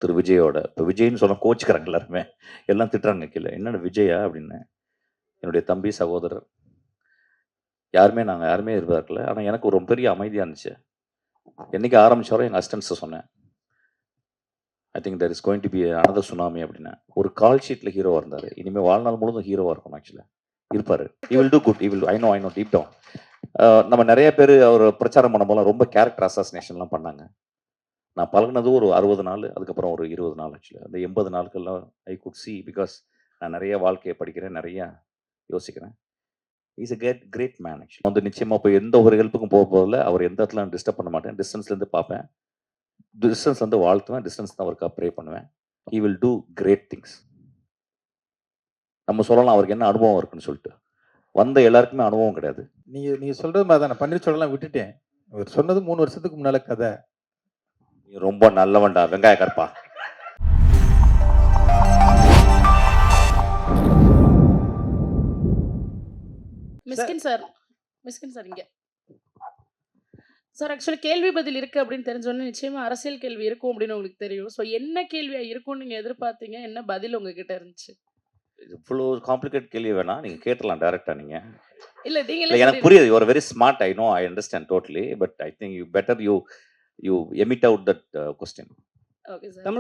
திரு விஜயோட. இப்போ விஜய்ன்னு சொன்னா கோச்சுக்கிறாங்க எல்லாருமே. எல்லாம் திட்டுறாங்க கீழ. "என்னடா விஜயா?" அப்படின்னேன். என்னுடைய தம்பி, சகோதரர். நாங்க யாருமே எதிர்பார்க்கல. ஆனா எனக்கு ஒரு பெரிய அமைதியா இருந்துச்சு. என்னைக்கு ஆரம்பிச்சாரோ எங்க அசிஸ்டன்ட்ஸ்ட்ட சொன்னேன். "I think there is going to be another tsunami" அப்படின்னேன். ஒரு கால் ஷீட்ல ஹீரோவா இருந்தாரு. இனிமே வாழ்நாள் முழுதும் ஹீரோவா இருக்கணும் ஆக்சுவலா. இருப்பாரு. He will do good. I know deep down. நம்ம நெறைய பேரு அவர பிரச்சாரம் பண்ணும்போதெல்லாம் ரொம்ப கேரக்டர் அசாசினேஷன்லாம் பண்ணாங்க. நான் பழகுனது ஒரு 60 நாளு. அதுக்கப்புறம் ஒரு 20 நாள் ஆக்சுவலா. அந்த 80 நாட்கள்லாம் ஐ குட் சி பிகாஸ் நான் நெறைய வாழ்க்கைய படிக்கிறேன். நெறைய யோசிக்கிறேன். He is great great man actually. வந்து நிச்சயமா போய் எந்த ஒரு ஹெல்ப்புக்கும் போறதில்ல. அவர் எந்த இடத்துல நான் டிஸ்டர்ப் பண்ண மாட்டேன். டிஸ்டன்ஸ்லேருந்து பார்ப்பேன். டிஸ்டன்ஸ்லேருந்து வாழ்த்துவேன். டிஸ்டன்ஸ் தான் அவருக்காக ப்ரே பண்ணுவேன். He will do great things. நம்ம சொல்லலாம் அவருக்கு என்ன அனுபவம் இருக்குன்னு சொல்லிட்டு. வந்த எல்லாருக்குமே அனுபவம் கிடையாது. நீங்க சொல்றது மாதிரி தான். நான் பன்னீர்செல்வம்லாம் விட்டுட்டேன். அவர் சொன்னது 3 வருஷத்துக்கு முன்னால கதை. நீ ரொம்ப நல்லவன்டா வெங்காய கற்பா. மிஸ்கின் சார் இங்க. சார் ஆக்சுவலா கேள்வி பதில் இருக்கு அப்படின்னு தெரிஞ்சோனே நிச்சயமா அரசியல் கேள்வி இருக்கும் அப்படின்னு உங்களுக்கு தெரியும். ஸோ என்ன கேள்வியா இருக்கும்னு நீங்க எதிர்பார்த்தீங்க? என்ன பதில் உங்ககிட்ட இருந்துச்சு? இவ்வளோ காம்ப்ளிகேட் கேள்வி வேணாம். நீங்க கேட்றலாம் டைரக்ட்டா நீங்க. இல்ல நீங்களே இல்ல எனக்கு புரியுது. You are very smart. I know. I understand totally. But I think you emit out that question. Okay sir.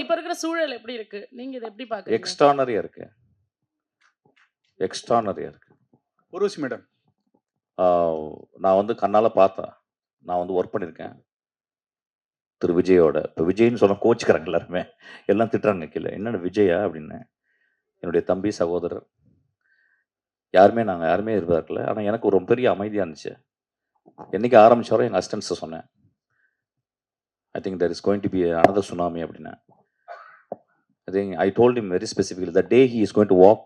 இப்ப இருக்கிற சூழல் எப்படி இருக்கு? நீங்க இத எப்படி பாக்குறீங்க? எக்ஸ்ட்ரானரியா இருக்கு. எக்ஸ்ட்ரானரியா இருக்கு. உருவசி மேடம். நான் வந்து கண்ணால பார்த்தேன். நான் வந்து ஒர்க் பண்ணியிருக்கேன். திரு விஜயோட. இப்போ விஜய்ன்னு சொன்னா கோச்சுக்கிறாங்க எல்லாருமே. எல்லாம் திட்டுறாங்க கீழ. "என்னடா விஜயா?" அப்படின்னேன். என்னுடைய தம்பி, சகோதரர். நாங்க யாருமே எதிர்பார்க்கல. ஆனா எனக்கு ஒரு பெரிய அமைதியா இருந்துச்சு. என்னைக்கு ஆரம்பிச்சாரோ எங்க அசிஸ்டன்ட்ஸ்ட்ட சொன்னேன். "I think there is going to be another tsunami" அப்படின்னேன். I told him very specifically the day he is going to walk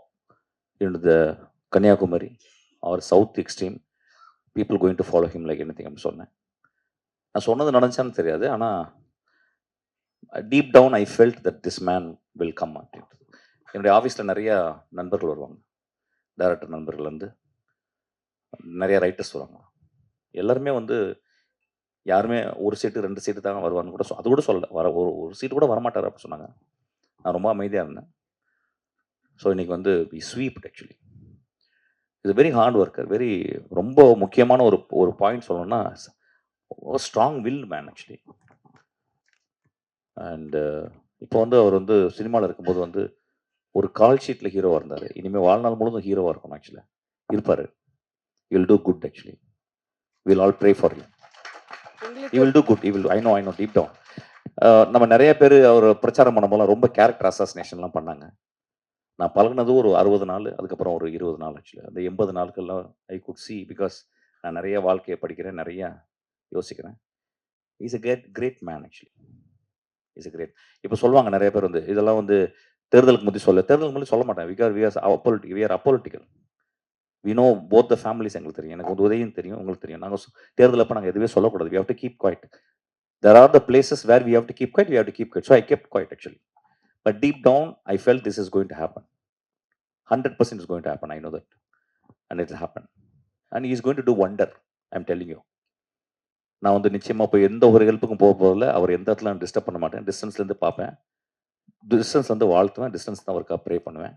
into the Kanyakumari or south extreme, people going to follow him like anything அப்படின்னு சொன்னேன். நான் சொன்னது நடந்துச்சான்னு தெரியாது. ஆனா deep down I felt that this man will come அப்படின்ட்டு. என்னுடைய ஆஃபீஸில் நிறைய நண்பர்கள் வருவாங்க. டைரக்டர் நண்பர்கள் வந்து நிறைய ரைட்டர்ஸ் வருவாங்க. எல்லாருமே வந்து யாருமே ஒரு சீட்டு 2 சீட்டு தான் வருவான்னு கூட அது கூட சொல்லல. ஒரு சீட்டு கூட வரமாட்டார் அப்படின்னு சொன்னாங்க. நான் ரொம்ப அமைதியாக இருந்தேன். ஸோ இன்னைக்கு வந்து வி ஸ்வீப்ட் ஆக்சுவலி. இது வெரி ஹார்ட் ஒர்க்கர். ரொம்ப முக்கியமான ஒரு பாயிண்ட் சொல்லணும்னா strong will man actually. And இப்போ வந்து அவர் வந்து சினிமாவில் இருக்கும்போது வந்து ஒரு கால் ஷீட்டில் ஹீரோவாக இருந்தார். இனிமேல் வாழ்நாள் முழுதும் ஹீரோவாக இருக்கணும் ஆக்சுவலா. இருப்பார். Will do good actually. Will all pray for you. He will do good. I know deep down. நம்ம நிறைய பேர் அவர் பிரச்சாரம் பண்ணும்போதெல்லாம் ரொம்ப கேரக்டர் அசாசினேஷன்லாம் பண்ணாங்க. நான் பழகுனது ஒரு 60 நாள். அதுக்கப்புறம் ஒரு 20 நாள் ஆக்சுவலா. அந்த 80 நாட்கள்லாம் ஐ குட் சி பிகாஸ் நான் நிறைய வாழ்க்கைய படிக்கிறேன். நிறைய யோசிக்கிறேன். He is great man actually. He is great. இப்போ சொல்லுவாங்க நிறைய பேர் வந்து இதெல்லாம் வந்து தேர்தலுக்கு முன்னாடி சொல்ல மாட்டேன். We are apolitical. We know both the families. எங்களுக்கு தெரியும். எனக்கு வந்து உதயம் தெரியும். உங்களுக்கு தெரியும். நாங்கள் தேர்தல் அப்போ நாங்கள் எதுவுமே சொல்லக்கூடாது. We have to keep quiet. There are the places where we have to keep quiet. We have to keep quiet. So I kept quiet actually. But deep down I felt this is going to happen. 100% is going to happen. I know that. And it will happen. And he is going to do wonder. I am telling you. நான் வந்து நிச்சயமா போய் எந்த ஒரு ஹெல்ப்புக்கும் போறதில்ல. அவர் எந்த இடத்துல நான் டிஸ்டர்ப் பண்ண மாட்டேன். டிஸ்டன்ஸ்லேருந்து பார்ப்பேன். டிஸ்டன்ஸ்லேருந்து வாழ்த்துவேன். டிஸ்டன்ஸ் தான் அவருக்காக ப்ரே பண்ணுவேன்.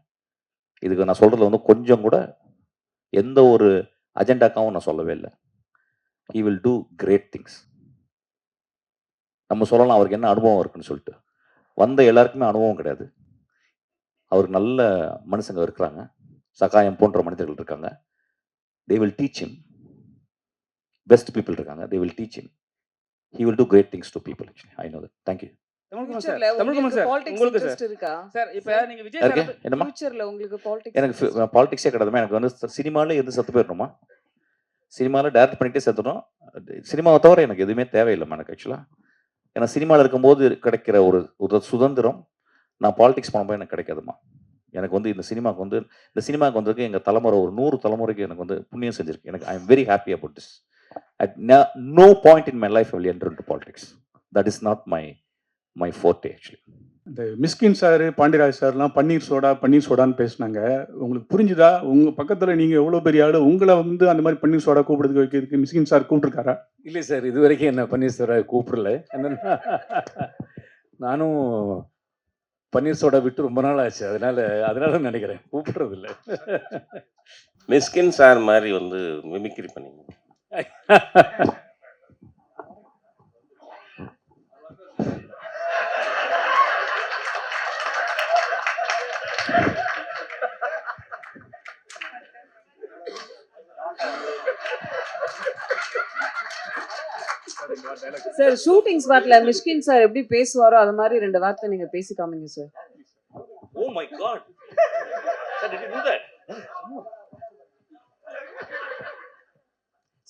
இதுக்கு நான் சொல்றதுல வந்து கொஞ்சம் கூட எந்த ஒரு அஜெண்டாக்காவும் நான் சொல்லவே இல்லை. He will do great things. நம்ம சொல்லலாம் அவருக்கு என்ன அனுபவம் இருக்குன்னு சொல்லிட்டு. வந்த எல்லாருக்குமே அனுபவம் கிடையாது. அவருக்கு நல்ல மனுஷங்க இருக்கிறாங்க. சகாயம் போன்ற மனிதர்கள் இருக்காங்க. They will teach him. Best people இருக்காங்க. They will teach him. He will do great things to people actually. I know that. Thank you. Tamilkumar sir உங்களுக்கு இன்ட்ரெஸ்ட் இருக்கா சார்? இப்போ நீங்க விஜய் சார் என்னமா ஃபியூச்சர்ல உங்களுக்கு பாலிடிக்ஸ் எனக்கு பாலிடிக்ஸே கிடையாதுமா. எனக்கு வந்து சினிமால இருந்து செத்து போயிடணுமா. சினிமாவில் டைரக்ட் பண்ணிட்டே செத்துடும். சினிமாவை தவிர எனக்கு எதுவுமே தேவையில்லைம்மா எனக்கு ஆக்சுவலாக. ஏன்னா சினிமாவில் இருக்கும்போது கிடைக்கிற ஒரு சுதந்திரம் நான் பாலிடிக்ஸ் பண்ணும்போது எனக்கு கிடைக்காதுமா. எனக்கு வந்து இந்த சினிமாவுக்கு வந்திருக்கு எங்கள் தலைமுறை ஒரு 100 தலைமுறைக்கு எனக்கு வந்து புண்ணியம் செஞ்சிருக்கு. எனக்கு I am very happy about this. At no point in my life I will enter into politics. That is not my forte actually. இந்த மிஸ்கின் சார், பாண்டியராஜ் சார்லாம் பன்னீர் சோடான்னு பேசினாங்க. உங்களுக்கு புரிஞ்சுதா? உங்கள் பக்கத்தில் நீங்கள் எவ்வளோ பெரிய ஆள், உங்களை வந்து அந்த மாதிரி பன்னீர் சோடா கூப்பிடுறதுக்கு வைக்கிறதுக்கு மிஸ்கின் சார் கூப்பிட்டுருக்காரா? இல்லை சார், இது வரைக்கும் என்ன பன்னீர் சோடா கூப்பிடல. என்னன்னா நானும் பன்னீர் சோடா விட்டு ரொம்ப நாள் ஆச்சு, அதனால நினைக்கிறேன் கூப்பிடுறது இல்லை. மிஸ்கின் சார் மாதிரி வந்து மிமிக்ரி பண்ணீங்க. சார் ஷூட்டிங் ஸ்பாட்ல மிஷ்கின் சார் எப்படி பேசுவாரோ அது மாதிரி 2 வார்த்தை நீங்க பேசி காமிங்க sir. Oh my God sir, did you do that?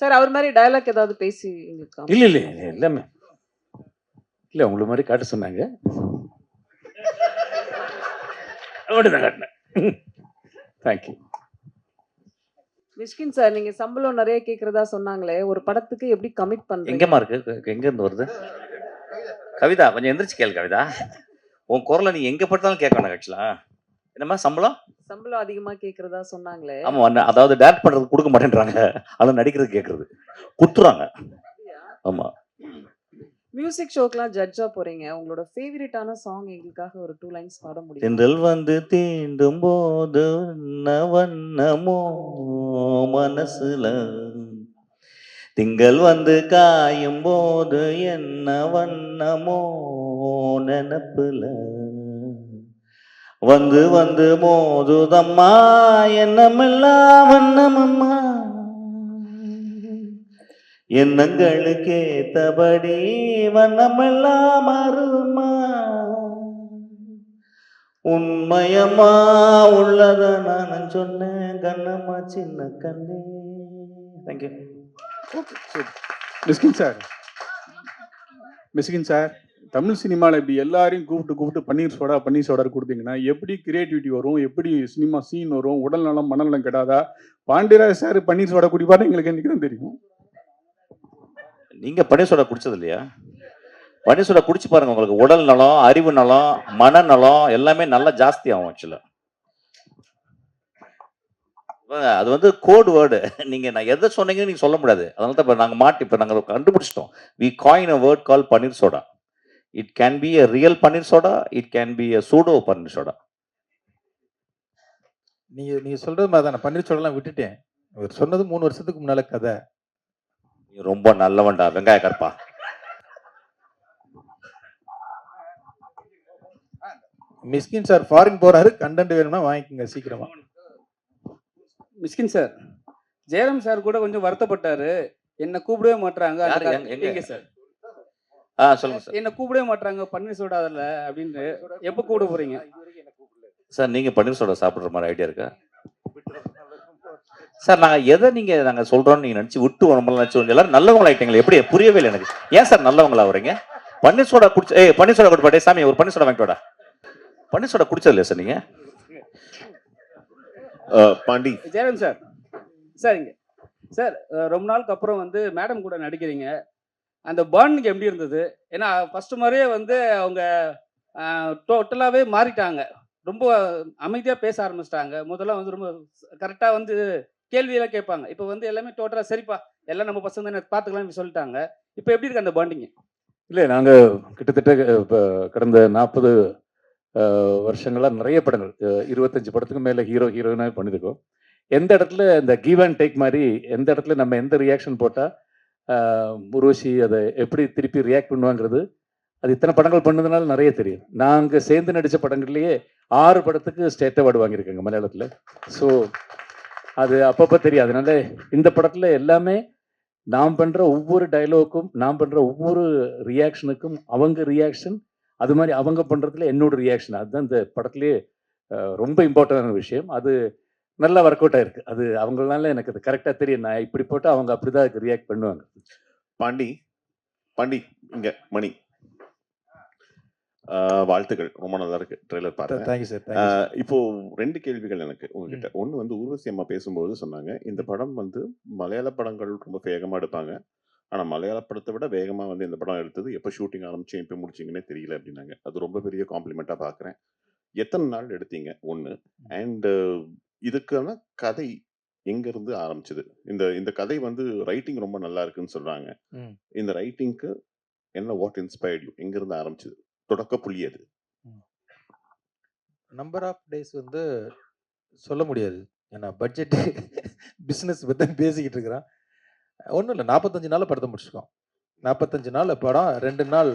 Sir அவர் மாதிரி டயலாக் ஏதாவது பேசி எங்களுக்கு காமிங்க. இல்லை எல்லாமே இல்லை, உங்களை மாதிரி காட்ட சொன்னாங்க, அப்படிதான் காட்டினேன். தேங்க்யூ. மிஷ்கின் சார் நீங்க சம்பளம் நிறைய கேக்குறதா சொன்னாங்களே, ஒரு படத்துக்கு எப்படி கமிட் பண்றீங்க? எங்கம்மா இருக்கு? எங்க இருந்து வருது? கவிதா கொஞ்சம் எந்திரிச்சு கேளு கவிதா. உன் குரலை நீ எங்க பட்டாலும் கேட்கணும் ஆக்சுவலா. என்னம்மா சம்பளம் அதிகமா கேக்குறதா சொன்னாங்களே. ஆமா, அதாவது டைரக்ட் பண்றது கொடுக்க மாட்டேன்றாங்க, ஆனா நடிக்கிறது கேட்கறது குத்துறாங்க. ஆமா, மியூசிக் ஷோக்கெல்லாம் ஜட்ஜா போறீங்க, உங்களோட ஃபேவரட்டான சாங் எங்களுக்காக ஒரு 2 லைன்ஸ் பாட முடியும்? தென்றல் வந்து தீண்டும் போது வண்ணமோ மனசுல, திங்கள் வந்து காயும் போது என்ன வண்ணமோ நினப்புல, வந்து வந்து மோதுதம்மா என்னமெல்லாம் வண்ணமம்மா, எண்ணங்களுக்கேத்தபடி வண்ணமெல்லாம் மாறுமா, உண்மையம்மா உள்ளத நான் சொன்னேன் கண்ணம்மா சின்ன கண்ணே. தேங்க்யூ. மிஸ்கின் சார், தமிழ் சினிமாவில் இப்படி எல்லாரையும் கூப்பிட்டு பன்னீர் சோடா கொடுத்தீங்கன்னா எப்படி கிரியேட்டிவிட்டி வரும், எப்படி சினிமா சீன் வரும், உடல் நலம் மனநலம் கெடாதா? பாண்டியராஜ் சார் பன்னீர் சோடா குடிப்பாரு எங்களுக்கு என்னைக்கு தான் தெரியும். நீங்க பன்னீர் சோடா குடிச்சது இல்லையா? பன்னீர் சோடா குடிச்சு பாருங்க, உங்களுக்கு உடல் நலம், அறிவு நலம், மனநலம் எல்லாமே நல்லா ஜாஸ்தி ஆகும் ஆக்சுவலா. அது வந்து கோட் வேர்டு. நீங்க நான் எதை சொன்னீங்கன்னு நீங்க சொல்ல முடியாது. அதனால தான் இப்ப நாங்க கண்டுபிடிச்சிட்டோம். We coin a word called paneer soda. It can be a real paneer soda, it can be a pseudo paneer soda. நீங்க சொல்றது மாதிரி தான், பன்னீர் சோடெல்லாம் விட்டுட்டேன். அவர் சொன்னது 3 வருஷத்துக்கு முன்னால கதை. நீ ரொம்ப நல்லவன்டா வெங்காய கற்பா. மிஸ்கின் சார் ஃபாரின் போறாரு, கண்டென்ட் வேணும்னா வாங்கிக்கோங்க சீக்கிரமா. மிஸ்கின் சார், ஜெயராம் சார் கூட கொஞ்சம் வருத்தப்பட்டாரு, என்ன கூப்பிடவே மாட்டாங்க. எங்க சார்? சொல்லுங்க சார். என்ன கூப்பிடவே மாட்டாங்க பன்னீர் சோடா அதில் அப்படின்னு. எப்போ கூப்பிட போறீங்க சார்? நீங்க பன்னீர் சோடா சாப்பிடுற மாதிரி ஐடியா இருக்கா சார்? நாங்க சொல்றோம்னு நீங்க நினைச்சு விட்டு நினைச்சு எல்லாரும் நல்லவங்களா ஆயிட்டீங்களா? எப்படி புரியவே இல்லை எனக்கு. ஏன் சார் நல்லவங்களா வரீங்க? பன்னீர் சோடா குடிச்சு பன்னீர் சோடா கொடுப்பாட்டே சாமி, ஒரு பன்னீர் சோடா வாங்கிட்டோடா. பன்னீர் சோடா குடிச்சது இல்லையா சார் நீங்க? பாண்டி ஜெயராம் சார், சரிங்க சார், ரொம்ப நாளுக்கு அப்புறம் வந்து மேடம் கூட நடிக்கிறீங்க. அந்த பாண்டிங் எப்படி இருந்தது? ஏன்னா ஃபர்ஸ்ட் மாதிரியே வந்து அவங்க டோட்டலாகவே மாறிட்டாங்க, ரொம்ப அமைதியாக பேச ஆரம்பிச்சிட்டாங்க. முதல்ல வந்து ரொம்ப கரெக்டாக வந்து கேள்வியெல்லாம் கேட்பாங்க. இப்போ வந்து எல்லாமே டோட்டலாக சரிப்பா எல்லாம் நம்ம பசங்க தானே பார்த்துக்கலாம்னு சொல்லிட்டாங்க. இப்போ எப்படி இருக்கு அந்த பாண்டிங்? இல்லை, நாங்கள் கிட்டத்தட்ட இப்போ கடந்த 40 வருஷங்களாக நிறைய படங்கள், 25 படத்துக்கு மேலே ஹீரோயினாக பண்ணியிருக்கோம். எந்த இடத்துல இந்த கிவ் அண்ட் டேக் மாதிரி, எந்த இடத்துல நம்ம எந்த ரியாக்ஷன் போட்டால் உருவசி அதை எப்படி திருப்பி ரியாக்ட் பண்ணுவாங்கிறது, அது இத்தனை படங்கள் பண்ணதுனால நிறைய தெரியும். நாங்கள் சேர்ந்து நடித்த படங்கள்லேயே 6 படத்துக்கு ஸ்டேட் அவார்டு வாங்கியிருக்காங்க மலையாளத்தில். ஸோ அது அப்பப்போ தெரியும். அதனால இந்த படத்தில் எல்லாமே நாம் பண்ணுற ஒவ்வொரு டைலாக்கும், நாம் பண்ணுற ஒவ்வொரு ரியாக்ஷனுக்கும் அவங்க ரியாக்ஷன், அது மாதிரி அவங்க பண்ணுறதுல என்னோட ரியாக்ஷன், அதுதான் இந்த படத்துலேயே ரொம்ப இம்பார்ட்டண்டான விஷயம். அது நல்லா ஒர்க் அவுட் ஆயிருக்கு. அது அவங்களால எனக்கு அது கரெக்டாக தெரியும். நான் இப்படி போட்டால் அவங்க அப்படிதான் அதுக்கு ரியாக்ட் பண்ணுவாங்க. பாண்டி இங்க மணி, வாழ்த்துக்கள், ரொம்ப நல்லா இருக்கு ட்ரெய்லர் பார்த்தேன். Thank you sir. இப்போ 2 கேள்விகள் எனக்கு உங்ககிட்ட. ஒன்று வந்து ஊர்வசி அம்மா பேசும்போது சொன்னாங்க, இந்த படம் வந்து மலையாள படங்கள் ரொம்ப வேகமாக எடுப்பாங்க, ஆனால் மலையாள படத்தை விட வேகமாக வந்து இந்த படம் எடுத்தது எப்போ ஷூட்டிங் ஆரம்பிச்சு எப்போ முடிச்சிங்கன்னே தெரியல அப்படின்னாங்க. அது ரொம்ப பெரிய காம்ப்ளிமெண்ட்டாக பார்க்குறேன். எத்தனை நாள் எடுத்தீங்க? ஒன்று. அண்ட் இதுக்கான கதை எங்கேருந்து ஆரம்பிச்சது? இந்த கதை வந்து ரைட்டிங் ரொம்ப நல்லா இருக்குன்னு சொல்கிறாங்க. இந்த ரைட்டிங்க்கு என்ன வாட் இன்ஸ்பயர்ட் யூ? எங்கேருந்து ஆரம்பிச்சது? தொடக்க புள்ளி அது? நம்பர் ஆஃப் டேஸ் வந்து சொல்ல முடியாது. ஏன்னா பட்ஜெட் பிஸ்னஸ் பத்தி தான் பேசிக்கிட்டு இருக்கிறான். ஒண்ணும் இல்ல. 45 நாள்ல படத்த முடிச்சுட்டோம். 45 நாள் படம், 2 நாள்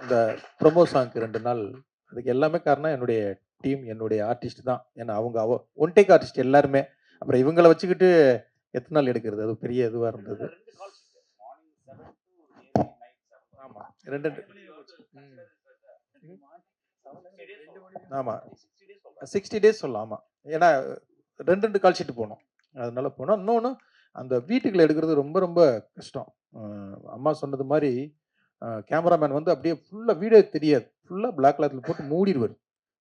இந்த ப்ரொமோ சாங்க்கு 2 நாள். அதுக்கு எல்லாமே காரணம் என்னுடைய டீம், என்னுடைய ஆர்டிஸ்ட் தான். ஏன்னா அவங்க ஒன் டேக் ஆர்டிஸ்ட் எல்லாருமே. அப்புறம் இவங்கள வச்சுக்கிட்டு எத்தன நாள் எடுக்கிறது? அது பெரிய இதுவா இருந்தது. ஆமா. 2 ஆமா. 60 டேஸ் சொல்லலாம். ஆமா. ஏன்னா 2 கால் ஷீட் போனோம். அதனால போனோம். இன்னொன்னு அந்த வீட்டுக்குள்ள எடுக்கிறது ரொம்ப ரொம்ப கஷ்டம். அம்மா சொன்னது மாரி கேமராமேன் வந்து அப்படியே ஃபுல்லா வீடியோ தெரியாது. ஃபுல்லா பிளாக் கிளாத்ல போட்டு மூடிருவாரு.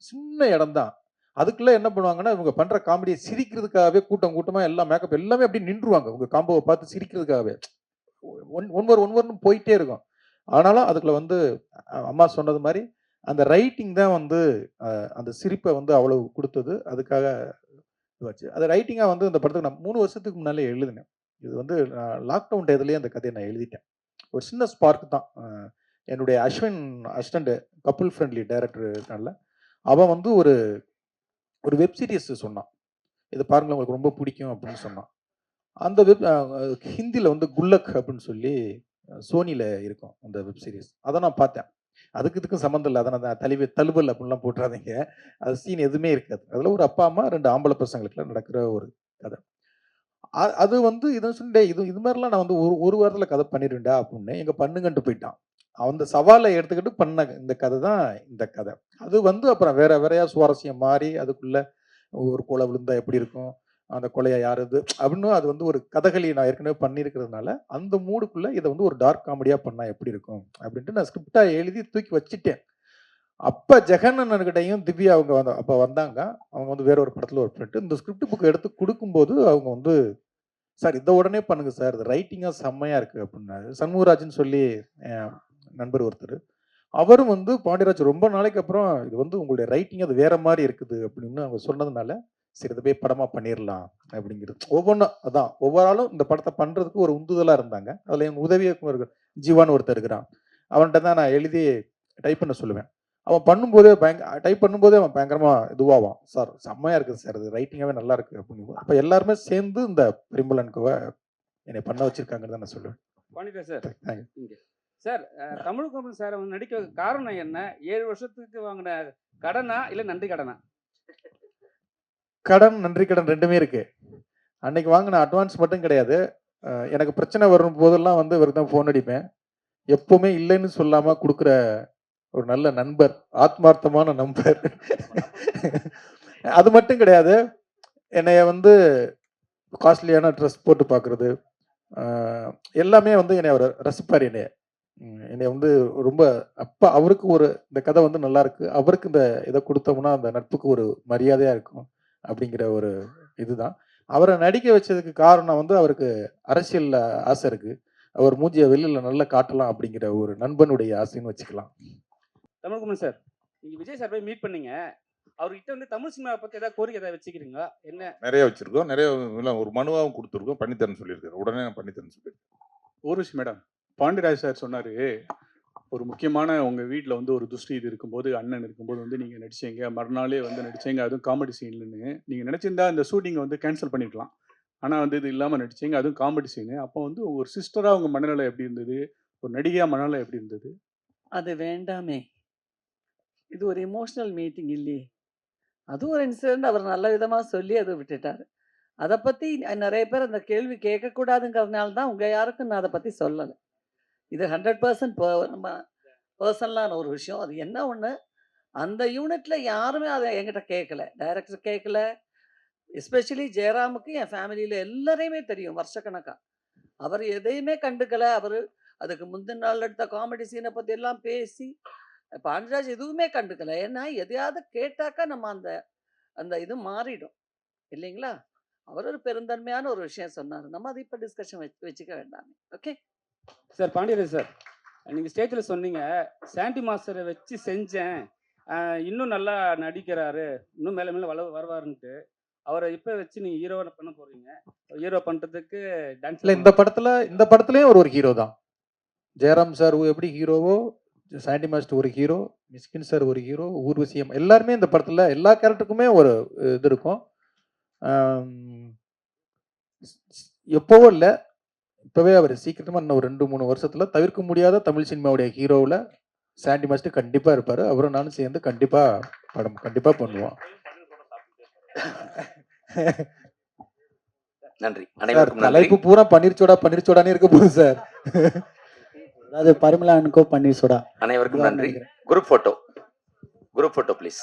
சின்ன இடம் தான். அதுக்குள்ள என்ன பண்ணுவாங்கன்னா, இவங்க பண்ற காமெடிய சிரிக்கிறதுக்காகவே கூட்டம் கூட்டமா எல்லாம் மேக்கப் எல்லாமே அப்படியே நின்றுவாங்க. உங்க காம்போவ பார்த்து சிரிக்கிறதுக்காகவே. ஒன் மோர்ன்னு போயிட்டே இருக்கும். ஆனாலும் அதுக்குள்ள வந்து அம்மா சொன்னது மாரி அந்த ரைட்டிங் தான் வந்து அந்த சிரிப்ப வந்து அவ்வளவு குடுத்தது. அதுக்காக இதுவாச்சு. அது ரைட்டிங்கா வந்து இந்த படத்துக்கு நான் 3 வருஷத்துக்கு முன்னாலே எழுதினேன். இது வந்து லாக்டவுன் டயத்துலயே அந்த கதைய நான் எழுதிட்டேன். ஒரு சின்ன ஸ்பார்க் தான். என்னுடைய Ashwin assistant couple friendly director இருக்கான்ல, அவன் வந்து ஒரு ஒரு வெப் சீரிஸ் சொன்னான். "இத பாருங்களேன் உங்களுக்கு ரொம்ப பிடிக்கும்" அப்படின்னு சொன்னான். அந்த ஹிந்தில வந்து குல்லக் அப்படின்னு சொல்லி சோனில இருக்கும் அந்த வெப் சீரிஸ். அத நான் பார்த்தேன். அதுக்கு இதுக்கும் சம்மந்தம் இல்ல. அத நான் தழுவல் அப்படின்லாம் போட்டுறாதீங்க. அது சீன் எதுவுமே இருக்காது. அதுல ஒரு அப்பா, அம்மா 2 ஆம்பள பசங்களுக்குள்ள நடக்கிற ஒரு கதை. அது வந்து இத சொல்லி இது இது மாரிலாம் நான் வந்து ஒரு வாரத்துல கதை பண்ணிருவேன்டா அப்படின்னு எங்க பண்ணுங்கன்ட்டு போயிட்டான். அந்த சவால எடுத்துக்கிட்டு பண்ண இந்த கதை தான் இந்த கதை. அது வந்து அப்புறம் வேற வேறயா சுவாரஸ்யம் மாறி அதுக்குள்ள ஒரு கொலை விழுந்தா எப்படி இருக்கும்? அந்த கொலைய யார் இது? அப்படின்னு அது வந்து ஒரு கதகளி நான் ஏற்கனவே பண்ணியிருக்கிறதுனால, அந்த மூடுக்குள்ள இத வந்து ஒரு டார்க் காமெடியா பண்ணா எப்படி இருக்கும்? அப்படின்ட்டு நான் ஸ்கிரிப்ட்டா எழுதி தூக்கி வச்சுட்டேன். அப்ப ஜெகன் அண்ணன்கிட்டயும் திவ்யா அவங்க அப்ப வந்தாங்க. அவங்க வந்து வேற ஒரு படத்துல ஒர்க் பண்ணிட்டு, இந்த ஸ்கிரிப்ட் புக் எடுத்து குடுக்கும்போது அவங்க வந்து, "சார் இத உடனே பண்ணுங்க சார். இது ரைட்டிங்கா செம்மையா இருக்கு" அப்படின்னாரு. சண்முகராஜ்ன்னு சொல்லி என் நண்பர் ஒருத்தரு. அவரும் வந்து பாண்டியராஜ் ரொம்ப நாளைக்கு அப்புறம், "இது வந்து உங்களுடைய ரைட்டிங் அது வேற மாரி இருக்குது" அப்படின்னு அவங்க சொன்னதுனால, சரி இத போய் படமா பண்ணிறலாம் அப்படிங்கிறது. ஒவ்வொன்னும் அதான் ஒவ்வொரு ஆளும் இந்த படத்த பண்றதுக்கு ஒரு உந்துதலா இருந்தாங்க. அதுல என் உதவி இயக்குனர் ஜீவான்னு ஒருத்தன் இருக்கிறான். அவன்ட்ட தான் நான் எழுதி டைப் பண்ண சொல்லுவேன். அவன் பண்ணும்போதே டைப் பண்ணும்போதே அவன் பயங்கரமா இதுவாவான். "சார் செம்மையா இருக்குது சார். இது ரைட்டிங்காவே நல்லா இருக்கு" அப்படின்னு. அப்ப எல்லாருமே சேர்ந்து இந்த பிரிம்பல் அண்ட் கோவ என்னைய பண்ண வச்சிருக்காங்கன்னு தான் நான் சொல்லுவேன். Pandiraj sir, thank you. இங்க சார், தமிழ் கமல் சாரை வந்து நடிக்க காரணம் என்ன? 7 வருஷத்துக்கு வாங்கின கடனா இல்ல நன்றி கடனா? கடன், நன்றி கடன் 2மே இருக்கு. அன்னைக்கு வாங்குன அட்வான்ஸ் மட்டும் கிடையாது. எனக்கு பிரச்சனை வரும் போதெல்லாம் வந்து இவருக்கு தான் ஃபோன் அடிப்பேன். எப்பவுமே இல்லைன்னு சொல்லாம குடுக்குற ஒரு நல்ல நண்பர். ஆத்மார்த்தமான நண்பர். அது மட்டும் கிடையாது. என்னைய வந்து காஸ்ட்லியான ட்ரெஸ் போட்டு பார்க்குறது. அ எல்லாமே வந்து என்னைய அவரு ரசிப்பாரு என்னைய. என்னைய வந்து ரொம்ப அவருக்கு ஒரு இந்த கதை வந்து நல்லாயிருக்கு. அவருக்கு இந்த இத குடுத்தோம்னா, அந்த நட்புக்கு ஒரு மரியாதையா இருக்கும். அப்படிங்கிற ஒரு இதுதான். அவர நடிக்க வச்சதுக்கு காரணம் வந்து அவருக்கு அரசியல்ல ஆசை இருக்கு. அவர் மூஞ்சிய வெளில நல்லா காட்டலாம் அப்படிங்கிற ஒரு நண்பனுடைய ஆசைன்னு வச்சுக்கலாம். தமிழ் கமல் சார், நீங்க விஜய் சார் போய் மீட் பண்ணீங்க. அவர்கிட்ட வந்து தமிழ் சினிமாவை பத்தி ஏதாவது கோரிக்கை ஏதாவது வச்சுக்கிறீங்களா? என்ன? நிறைய வச்சிருக்கோம். நிறைய ஒரு மனுவாவும் குடுத்துருக்கோம். பண்ணி தரேன்னு சொல்லியிருக்காரு. உடனே நான் பண்ணி தரேன்னு சொல்லியிருக்கேன். ஊர்வசி மேடம், பாண்டியராஜ் சார் சொன்னாரு, ஒரு முக்கியமான உங்க வீட்ல வந்து ஒரு துஷ்டி இது இருக்கும்போது, அண்ணன் இருக்கும்போது வந்து நீங்க நடிச்சீங்க. மறுநாளே வந்து நடிச்சீங்க. அதுவும் காமெடி சீன்லன்னு. நீங்க நடிச்சிருந்தா இந்த ஷூட்டிங்க வந்து கேன்சல் பண்ணிருக்கலாம். ஆனா வந்து இது இல்லாம நடிச்சீங்க. அதுவும் காமெடி சீனு. அப்போ வந்து ஒரு சிஸ்டரா உங்க மனநிலை எப்படி இருந்தது? ஒரு நடிகையா மனநிலை எப்படி இருந்தது? அது வேண்டாமே. இது ஒரு எமோஷனல் மீட்டிங் இல்லையே. அது ஒரு இன்சிடென்ட் அவர் நல்ல விதமா சொல்லி அத விட்டுட்டாரு. அத பத்தி நெறைய பேர் அந்த கேள்வி கேட்கக்கூடாதுங்கிறதுனால தான் உங்க யாருக்கும் நான் அத பத்தி சொல்லல. இது 100% நம்ம பெர்சனலான ஒரு விஷயம். அது என்ன ஒண்ணு, அந்த யூனிட்ல யாருமே அத என்கிட்ட கேட்கல. டைரக்டர் கேட்கல. எஸ்பெஷலி ஜெயராமுக்கு என் ஃபேமிலில எல்லாரையுமே தெரியும் வருஷக்கணக்கா. அவர் எதையுமே கண்டுக்கல. அவரு அதுக்கு முந்தின நாள் எடுத்த காமெடி சீன பத்தி எல்லாம் பேசி, பாண்டியராஜ் எதுவுமே கண்டுக்கல. ஏன்னா, எதையாவது கேட்டாக்கா நம்ம அந்த அந்த இது மாறிடும். இல்லைங்களா? அவர் ஒரு பெருந்தன்மையான ஒரு விஷயம் சொன்னாரு. நம்ம அத இப்ப டிஸ்கஷன் வச்சுக்க வேண்டாமே. ஓகே. சார் பாண்டியராஜ் சார், நீங்க ஸ்டேஜ்ல சொன்னீங்க, சாண்டி மாஸ்டரை வச்சு செஞ்சேன். இன்னும் நல்லா நடிக்கிறாரு. இன்னும் மேல மேல வருவாருன்ட்டு. அவரை இப்ப வச்சு நீங்க ஹீரோவா பண்ண போறீங்க. ஹீரோ பண்றதுக்கு டான்ஸ் இல்ல இந்த படத்துலயும் அவர் ஒரு ஹீரோ தான். ஜெயராம் சார் எப்படி ஹீரோவோ, சாண்டி மாஸ்டர் ஒரு ஹீரோ, மிஸ்கின் சார் ஒரு ஹீரோ, ஊர்வசி அம்மா எல்லாருமே இந்த படத்தில் எல்லா கேரக்டருக்குமே ஒரு இது இருக்கும். எப்போவோ இல்லை, இப்போவே அவர் சீக்கிரமாக இன்னும் ஒரு 2-3 வருஷத்தில் தவிர்க்க முடியாத தமிழ் சினிமாவுடைய ஹீரோவில் சாண்டி மாஸ்டர் கண்டிப்பாக இருப்பார். அவரும் நானும் சேர்ந்து கண்டிப்பாக படம் கண்டிப்பாக பண்ணுவோம். நன்றி சார் அனைவருக்கும் நன்றி. தலைப்பு பூரா பன்னீர் சோடானே இருக்க போகுது சார். அதாவது பரிமளா அன்கோ பன்னீர் சோடா. அனைவருக்கும் நன்றி. Group photo please.